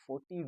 40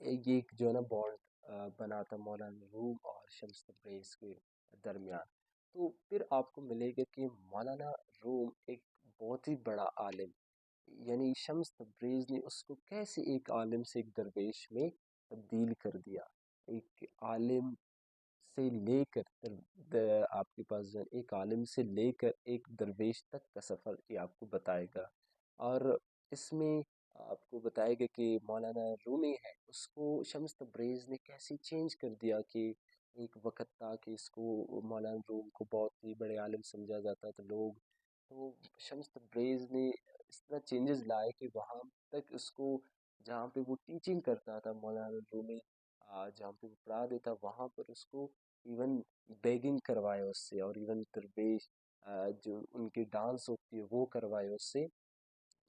یہ ایک جو ہے نا بانڈ بنا تھا مولانا روم اور شمس تبریز کے درمیان. تو پھر آپ کو ملے گا کہ مولانا روم ایک بہت ہی بڑا عالم، یعنی شمس تبریز نے اس کو کیسے ایک عالم سے ایک درویش میں تبدیل کر دیا. ایک عالم سے لے کر آپ کے پاس جو ہے ایک عالم سے لے کر ایک درویش تک کا سفر یہ آپ کو بتائے گا. اور اس میں آپ کو بتائے گا کہ مولانا رومی ہے اس کو شمس تبریز نے کیسے چینج کر دیا. کہ ایک وقت تھا کہ اس کو مولانا روم کو بہت ہی بڑے عالم سمجھا جاتا تھا لوگ، تو شمس تبریز نے اس طرح چینجز لائے کہ وہاں تک اس کو جہاں پہ وہ ٹیچنگ کرتا تھا مولانا رومی، جہاں پہ وہ پڑھا دیتا وہاں پر اس کو ایون بیگنگ کروائے اس سے، اور ایون درویش جو ان کی ڈانس ہوتی ہے وہ کروائے اس سے.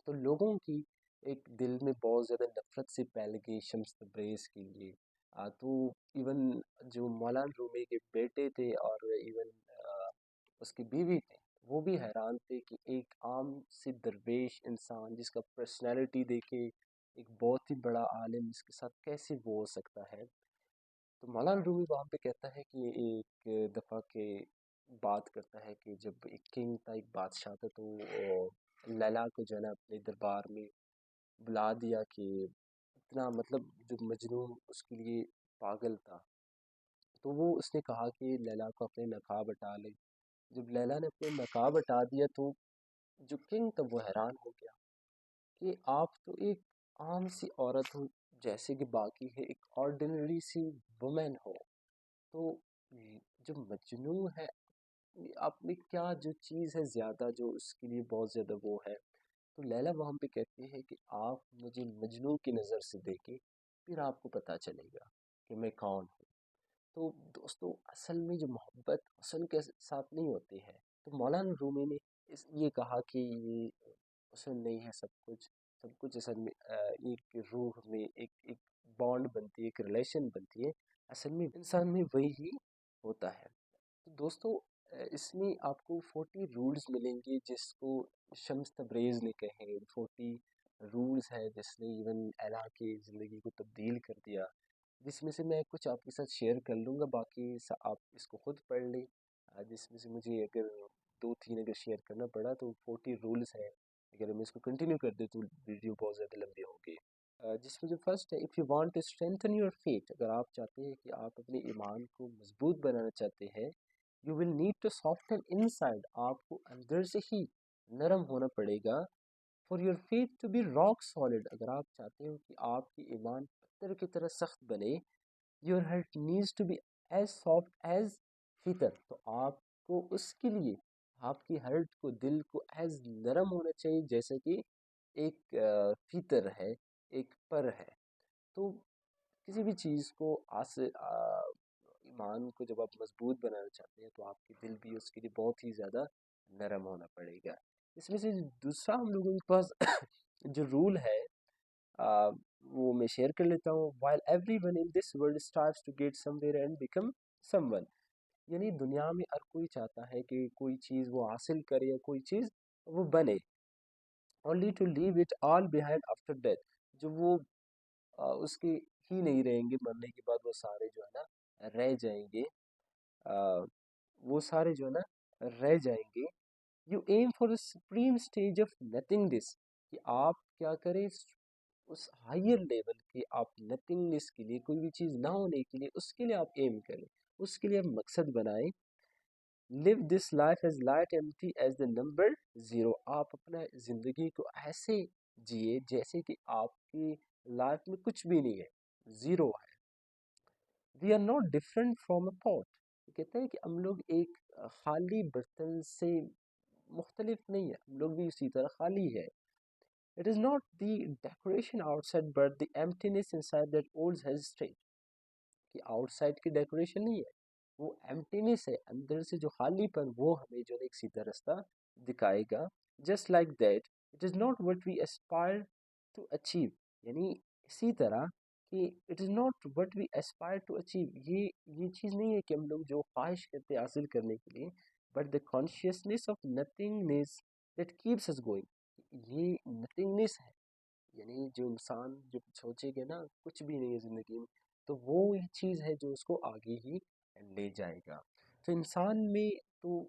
تو لوگوں کی ایک دل میں بہت زیادہ نفرت سے پھیل گئی شمس تبریز کے لیے. تو ایون جو مولانا رومی کے بیٹے تھے اور ایون اس کی بیوی تھے وہ بھی حیران تھے کہ ایک عام سے درویش انسان جس کا پرسنالٹی دیکھے ایک بہت ہی بڑا عالم اس کے ساتھ کیسے وہ ہو سکتا ہے. تو مولانا رومی وہاں پہ کہتا ہے کہ ایک دفعہ کے بات کرتا ہے کہ جب ایک کنگ تھا، ایک بادشاہ تھا، تو لیلا کو جو ہے نا اپنے دربار میں بلا دیا کہ اتنا مطلب جو مجنون اس کے لیے پاگل تھا. تو وہ اس نے کہا کہ لیلا کو اپنے نقاب ہٹا لے. جب لیلا نے اپنے نقاب ہٹا دیا تو جو کنگ تھا وہ حیران ہو گیا کہ آپ تو ایک عام سی عورت ہو جیسے کہ باقی ہے، ایک آرڈنری سی وومن ہو، تو جو مجنون ہے آپ میں کیا جو چیز ہے زیادہ جو اس کے لیے بہت زیادہ وہ ہے. تو لیلا وہاں پہ کہتی ہے کہ آپ مجھے مجنون کی نظر سے دیکھیں پھر آپ کو پتہ چلے گا کہ میں کون ہوں. تو دوستو اصل میں جو محبت حسن کے ساتھ نہیں ہوتی ہے. تو مولانا رومی نے یہ کہا کہ یہ حسن نہیں ہے، سب کچھ اصل میں ایک روح میں ایک بانڈ بنتی ہے، ایک ریلیشن بنتی ہے، اصل میں انسان میں وہی ہی ہوتا ہے. تو دوستو اس میں آپ کو 40 رولز ملیں گے جس کو شمس تبریز نے کہے. 40 رولز ہے جس نے ایون الہ کی زندگی کو تبدیل کر دیا، جس میں سے میں کچھ آپ کے ساتھ شیئر کر لوں گا، باقی آپ اس کو خود پڑھ لیں. جس میں سے مجھے اگر 2-3 اگر شیئر کرنا پڑا تو 40 رولز ہیں. اگر میں اس کو کنٹینیو کر دیں تو ویڈیو بہت زیادہ لمبی ہوگی. جس میں جو فرسٹ ہے، if you want to strengthen your faith, اگر آپ چاہتے ہیں کہ آپ اپنے ایمان کو مضبوط بنانا چاہتے ہیں، you will need to soften inside, آپ کو اندر سے ہی نرم ہونا پڑے گا. For your faith to be rock solid, اگر آپ چاہتے ہو کہ آپ کی ایمان پتھر کی طرح سخت بنے، your heart needs to be as soft as فطر، تو آپ کو اس کے لیے آپ کی ہارٹ کو، دل کو ایز نرم ہونا چاہیے جیسے کہ ایک فطر ہے، ایک پر ہے. تو کسی بھی چیز کو ایمان کو جب آپ مضبوط بنانا چاہتے ہیں تو آپ کی دل بھی اس کے لیے بہت ہی زیادہ نرم ہونا پڑے گا. اس میں سے دوسرا ہم لوگوں کے پاس جو رول ہے آ، وہ میں شیئر کر لیتا ہوں. while everyone in this world strives to get somewhere and become someone، یعنی دنیا میں ہر کوئی چاہتا ہے کہ کوئی چیز وہ حاصل کرے یا کوئی چیز وہ بنے. only to leave it all behind after death، جو وہ اس کے ہی نہیں رہیں گے، مرنے کے بعد وہ سارے جو ہے نا رہ جائیں گے. آ، وہ سارے جو ہے نا رہ جائیں گے. You aim for a supreme stage of nothingness، کہ آپ کیا کریں اس ہائر لیول کے، آپ نتھنگنس کے لیے، کوئی بھی چیز نہ ہونے کے لیے، اس کے لیے آپ ایم کریں، اس کے لیے آپ مقصد بنائیں. live this life as light empty as the number zero، آپ اپنا زندگی کو ایسے جیے جیسے کہ آپ کی لائف میں کچھ بھی نہیں ہے، زیرو ہے. We are not different from a pot, کہتے ہیں کہ ہم لوگ ایک خالی برتن سے مختلف نہیں ہے، ہم لوگ بھی اسی طرح خالی ہے. It is not the decoration outside but the emptiness inside that holds hesitate، کہ آؤٹ سائڈ کی ڈیکوریشن نہیں ہے، وہ ایمٹینس ہے، اندر سے جو خالی پن وہ ہمیں جو ہے ایک سیدھا رستہ دکھائے گا. Just like that it is not what we aspire to achieve, یعنی اسی طرح کہ it is not what we aspire to achieve, یہ چیز نہیں ہے کہ ہم لوگ جو خواہش کرتے حاصل کرنے کے لیے، but the consciousness of nothingness that keeps us going, یہ نتھنگنیس ہے یعنی جو انسان جو سوچے گا نا کچھ بھی نہیں ہے زندگی میں، تو وہ ایک چیز ہے جو اس کو آگے ہی لے جائے گا. تو انسان میں تو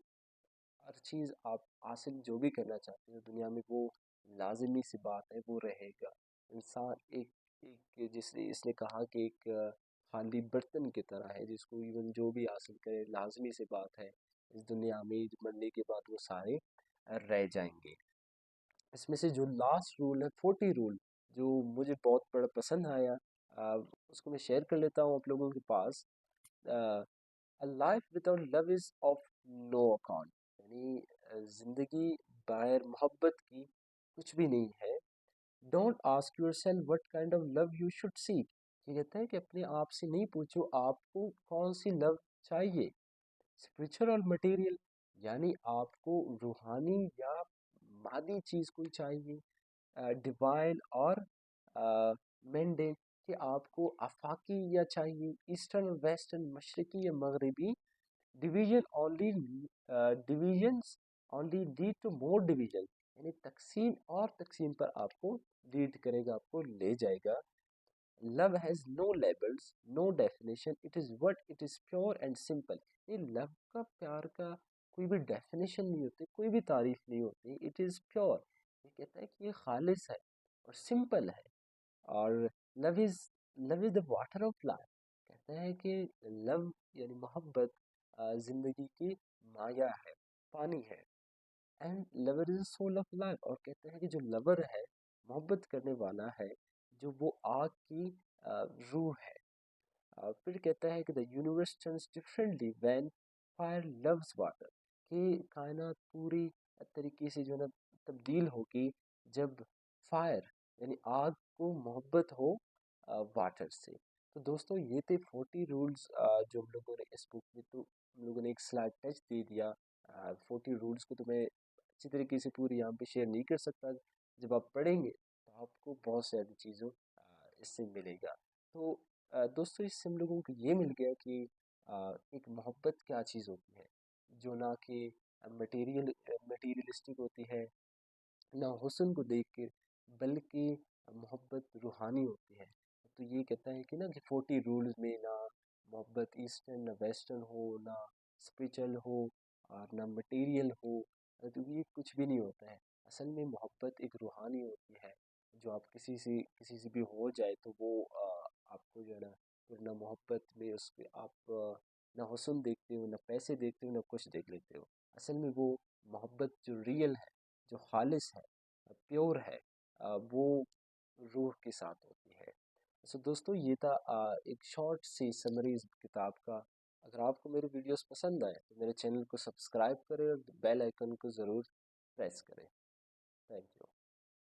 ہر چیز آپ حاصل جو بھی کرنا چاہتے ہو دنیا میں، وہ لازمی سی بات ہے وہ رہے گا. انسان ایک اس نے کہا کہ ایک خالی برتن کی طرح ہے، جس کو ایون جو بھی حاصل کرے لازمی سی بات ہے اس دنیا میں مرنے کے بعد وہ سارے رہ جائیں گے. اس میں سے جو لاسٹ رول ہے 40 رول، جو مجھے بہت بڑا پسند آیا، اس کو میں شیئر کر لیتا ہوں آپ لوگوں کے پاس. A life without love is of no account. یعنی زندگی بغیر محبت کی کچھ بھی نہیں ہے. Don't ask yourself what kind of love you should seek. یہ کہتا ہے کہ اپنے آپ سے نہیں پوچھو آپ کو کون سی لو چاہیے، اسپرچل اور مٹیریل، یعنی آپ کو روحانی یا مادی چیز کوئی چاہیے، ڈیوائن اور مینڈے، کہ آپ کو آفاقی یا چاہیے، ایسٹرن اور ویسٹرن، مشرقی یا مغربی. Divisions only lead to more division, یعنی تقسیم اور تقسیم پر آپ کو لیڈ کرے گا، آپ کو لے جائے گا. Love has no labels, no definition, it is what it is pure and simple. یہ لو کا، پیار کا کوئی بھی ڈیفینیشن نہیں ہوتی، کوئی بھی تعریف نہیں ہوتی. اٹ از پیور، یہ کہتا ہے کہ یہ خالص ہے اور سمپل ہے. اور لو از دا واٹر آف لائف، کہتا ہے کہ لو یعنی محبت زندگی کی مایہ ہے، پانی ہے. And love is soul of life, اور کہتے ہیں کہ جو لور ہے، محبت کرنے والا ہے، جو وہ آگ کی روح ہے. پھر کہتا ہے کہ the universe turns differently when fire loves water, کہ کائنات پوری طریقے سے جو ہے نا تبدیل ہوگی جب فائر یعنی آگ کو محبت ہو واٹر سے. تو دوستو یہ تھے 40 رولز جو ہم لوگوں نے اس بک میں، تو ہم لوگوں نے ایک سلائڈ ٹچ دے دیا. 40 رولز کو تو میں اچھی طریقے سے پوری یہاں پہ شیئر نہیں کر سکتا. جب آپ پڑھیں گے تو آپ کو بہت ساری چیزوں اس سے ملے گا. تو دوستو اس سے ہم لوگوں کو یہ مل گیا کہ ایک محبت کیا چیز ہوتی ہے، جو نہ کہ مٹیریلسٹک ہوتی ہے، نہ حسن کو دیکھ کے، بلکہ محبت روحانی ہوتی ہے. تو یہ کہتا ہے کہ نا کہ 40 رولز میں نہ محبت ایسٹرن نہ ویسٹرن ہو، نہ اسپریچل ہو اور نہ مٹیریل ہو، تو یہ کچھ بھی نہیں ہوتا ہے. اصل میں محبت ایک روحانی ہوتی ہے. جو آپ کسی سے بھی ہو جائے تو وہ آپ کو جو ہے نا پھر نہ محبت میں اس کے آپ نہ حسن دیکھتے ہو، نہ پیسے دیکھتے ہو، نہ کچھ دیکھ لیتے ہو. اصل میں وہ محبت جو ریئل ہے، جو خالص ہے، پیور ہے، وہ روح کے ساتھ ہوتی ہے. سو دوستو یہ تھا ایک شارٹ سی سمری اس کتاب کا. اگر آپ کو میری ویڈیوز پسند آئے تو میرے چینل کو سبسکرائب کریں اور بیل آئیکن کو ضرور پریس کریں. Thank you.